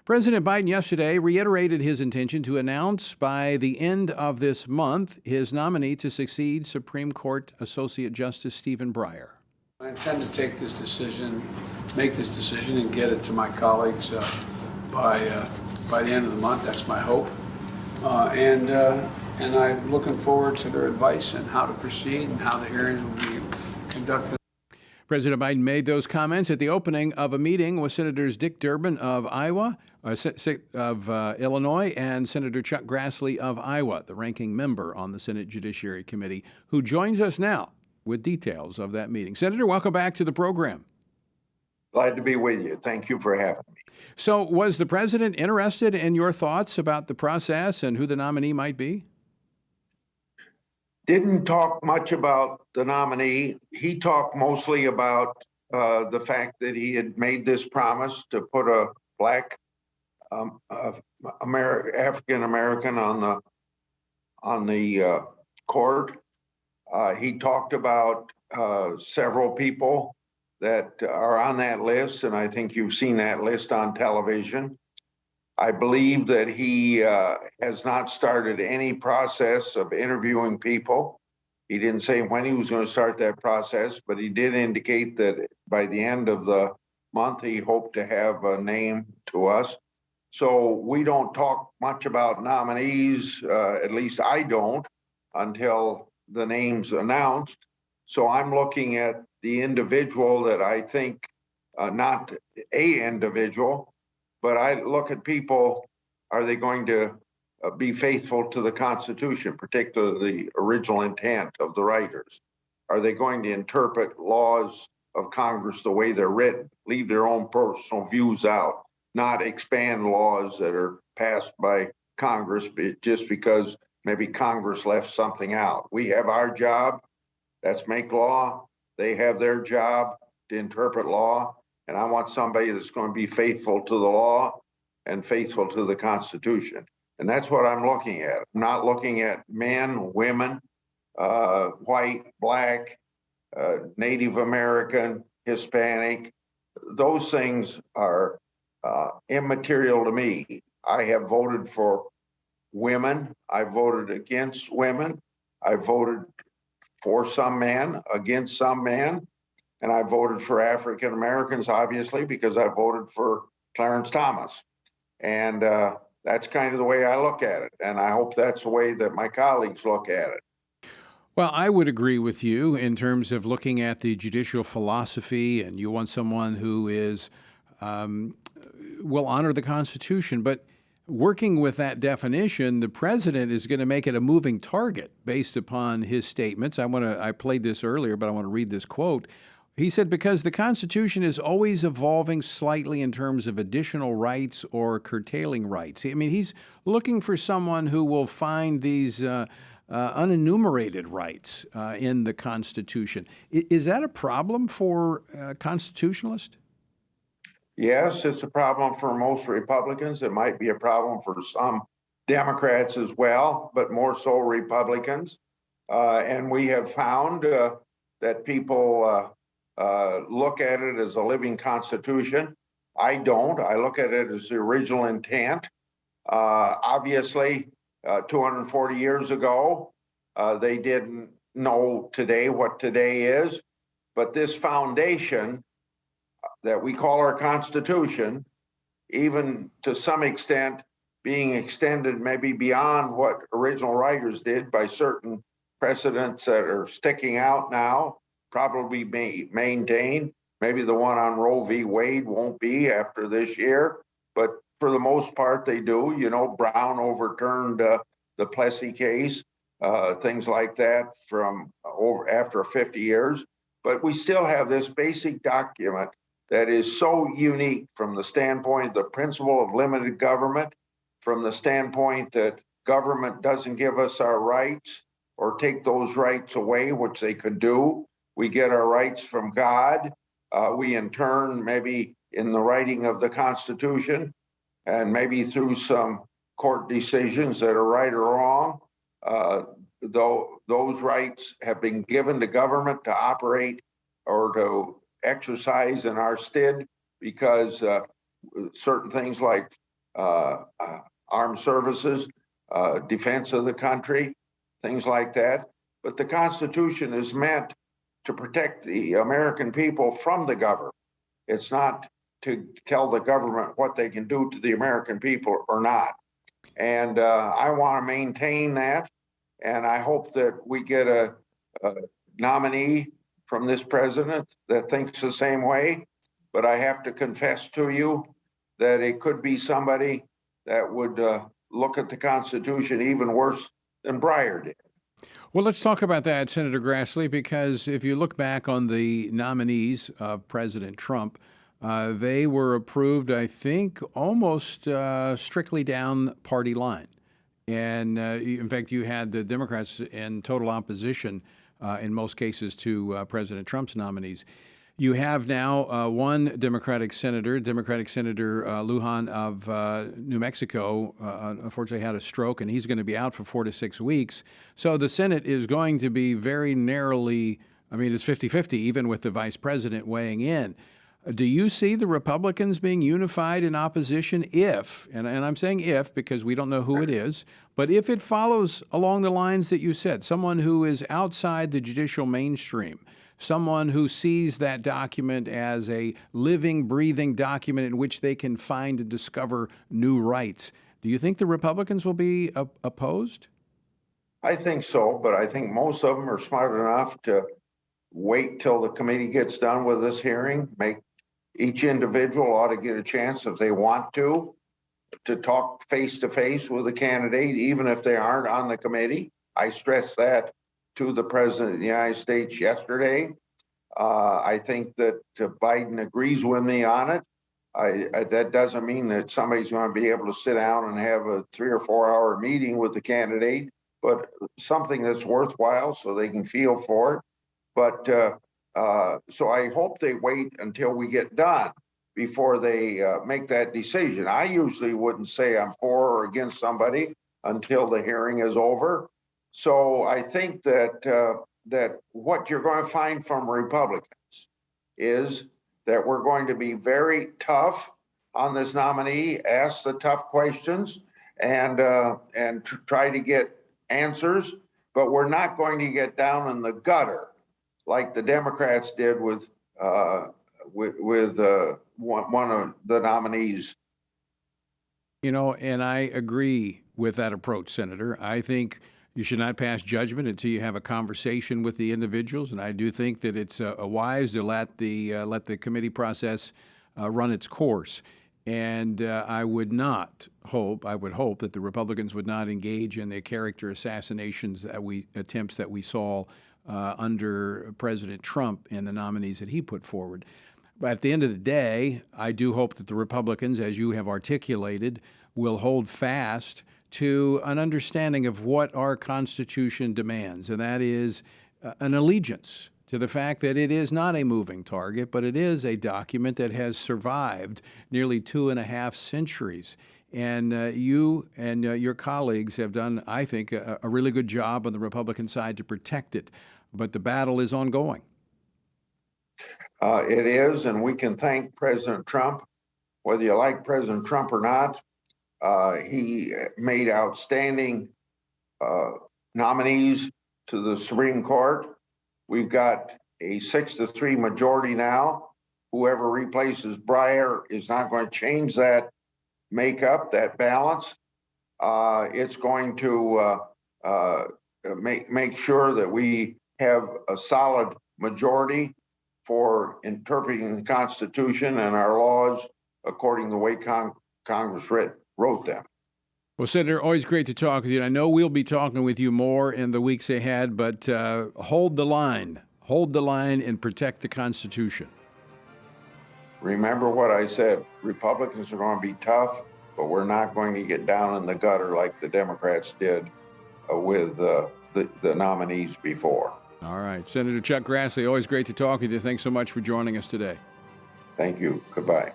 President Biden yesterday reiterated his intention to announce by the end of this month his nominee to succeed Supreme Court Associate Justice Stephen Breyer. I intend to make this decision and get it to my colleagues by the end of the month. That's my hope. And I'm looking forward to their advice on how to proceed and how the hearings will be conducted. President Biden made those comments at the opening of a meeting with Senators Dick Durbin of Illinois, and Senator Chuck Grassley of Iowa, the ranking member on the Senate Judiciary Committee, who joins us now with details of that meeting. Senator, welcome back to the program. Glad to be with you. Thank you for having me. So, was the president interested in your thoughts about the process and who the nominee might be? Didn't talk much about the nominee. He talked mostly about the fact that he had made this promise to put a black African American on the court. He talked about several people that are on that list, and I think you've seen that list on television. I believe that he has not started any process of interviewing people. He didn't say when he was going to start that process, but he did indicate that by the end of the month, he hoped to have a name to us. So we don't talk much about nominees, at least I don't, until the name's announced. So I'm looking at the individual that I think, not a individual, but I look at people, are they going to be faithful to the Constitution, particularly the original intent of the writers? Are they going to interpret laws of Congress the way they're written, leave their own personal views out, not expand laws that are passed by Congress just because maybe Congress left something out? We have our job, that's make law. They have their job to interpret law. And I want somebody that's going to be faithful to the law and faithful to the Constitution. And that's what I'm looking at. I'm not looking at men, women, white, black, Native American, Hispanic. Those things are immaterial to me. I have voted for women. I voted against women. I voted for some men, against some men. And I voted for African Americans, obviously, because I voted for Clarence Thomas. And that's kind of the way I look at it. And I hope that's the way that my colleagues look at it. Well, I would agree with you in terms of looking at the judicial philosophy, and you want someone who is will honor the Constitution. But working with that definition, the president is going to make it a moving target based upon his statements. I played this earlier, but I want to read this quote. He said, because the Constitution is always evolving slightly in terms of additional rights or curtailing rights. I mean, he's looking for someone who will find these unenumerated rights in the Constitution. Is that a problem for constitutionalists? Yes, it's a problem for most Republicans. It might be a problem for some Democrats as well, but more so Republicans. And we have found that people look at it as a living Constitution. I don't. I look at it as the original intent. Obviously, 240 years ago, they didn't know today what today is. But this foundation that we call our Constitution, even to some extent being extended maybe beyond what original writers did by certain precedents that are sticking out now, probably be maintained. Maybe the one on Roe v. Wade won't be after this year, but for the most part they do. You know, Brown overturned the Plessy case, things like that from over after 50 years. But we still have this basic document that is so unique from the standpoint of the principle of limited government, from the standpoint that government doesn't give us our rights or take those rights away, which they could do. We get our rights from God. We in turn, maybe in the writing of the Constitution, and maybe through some court decisions that are right or wrong, though those rights have been given to government to operate or to exercise in our stead, because certain things like armed services, defense of the country, things like that. But the Constitution is meant to protect the American people from the government. It's not to tell the government what they can do to the American people or not. And I want to maintain that. And I hope that we get a nominee from this president that thinks the same way. But I have to confess to you that it could be somebody that would look at the Constitution even worse than Breyer did. Well, let's talk about that, Senator Grassley, because if you look back on the nominees of President Trump, they were approved, I think, almost strictly down party line. And in fact, you had the Democrats in total opposition in most cases to President Trump's nominees. You have now one Democratic Senator Lujan of New Mexico, unfortunately had a stroke, and he's going to be out for 4 to 6 weeks. So the Senate is going to be very narrowly, I mean, it's 50-50, even with the vice president weighing in. Do you see the Republicans being unified in opposition if, and I'm saying if because we don't know who it is, but if it follows along the lines that you said, someone who is outside the judicial mainstream, someone who sees that document as a living, breathing document in which they can find and discover new rights, do you think the Republicans will be opposed? I think so, but I think most of them are smart enough to wait till the committee gets done with this hearing. Each individual ought to get a chance, if they want to talk face to face with a candidate, even if they aren't on the committee. I stressed that to the President of the United States yesterday. I think that Biden agrees with me on it. That doesn't mean that somebody's going to be able to sit down and have a 3 or 4 hour meeting with the candidate, but something that's worthwhile so they can feel for it. But so I hope they wait until we get done before they make that decision. I usually wouldn't say I'm for or against somebody until the hearing is over. So I think that that what you're going to find from Republicans is that we're going to be very tough on this nominee, ask the tough questions, and try to get answers. But we're not going to get down in the gutter like the Democrats did with one of the nominees. You know, and I agree with that approach, Senator. I think you should not pass judgment until you have a conversation with the individuals, and I do think that it's wise to let the committee process run its course. And I would hope that the Republicans would not engage in the character assassinations attempts that we saw under President Trump and the nominees that he put forward. But at the end of the day, I do hope that the Republicans, as you have articulated, will hold fast to an understanding of what our Constitution demands, and that is an allegiance to the fact that it is not a moving target, but it is a document that has survived nearly 2.5 centuries. And you and your colleagues have done, I think, a really good job on the Republican side to protect it. But the battle is ongoing. It is, and we can thank President Trump, whether you like President Trump or not. He made outstanding nominees to the Supreme Court. We've got a 6-3 majority now. Whoever replaces Breyer is not going to change that makeup, that balance. It's going to make sure that we have a solid majority for interpreting the Constitution and our laws according to the way Congress wrote them. Well, Senator, always great to talk with you. I know we'll be talking with you more in the weeks ahead, but hold the line. Hold the line and protect the Constitution. Remember what I said. Republicans are going to be tough, but we're not going to get down in the gutter like the Democrats did with the nominees before. All right. Senator Chuck Grassley, always great to talk with you. Thanks so much for joining us today. Thank you. Goodbye.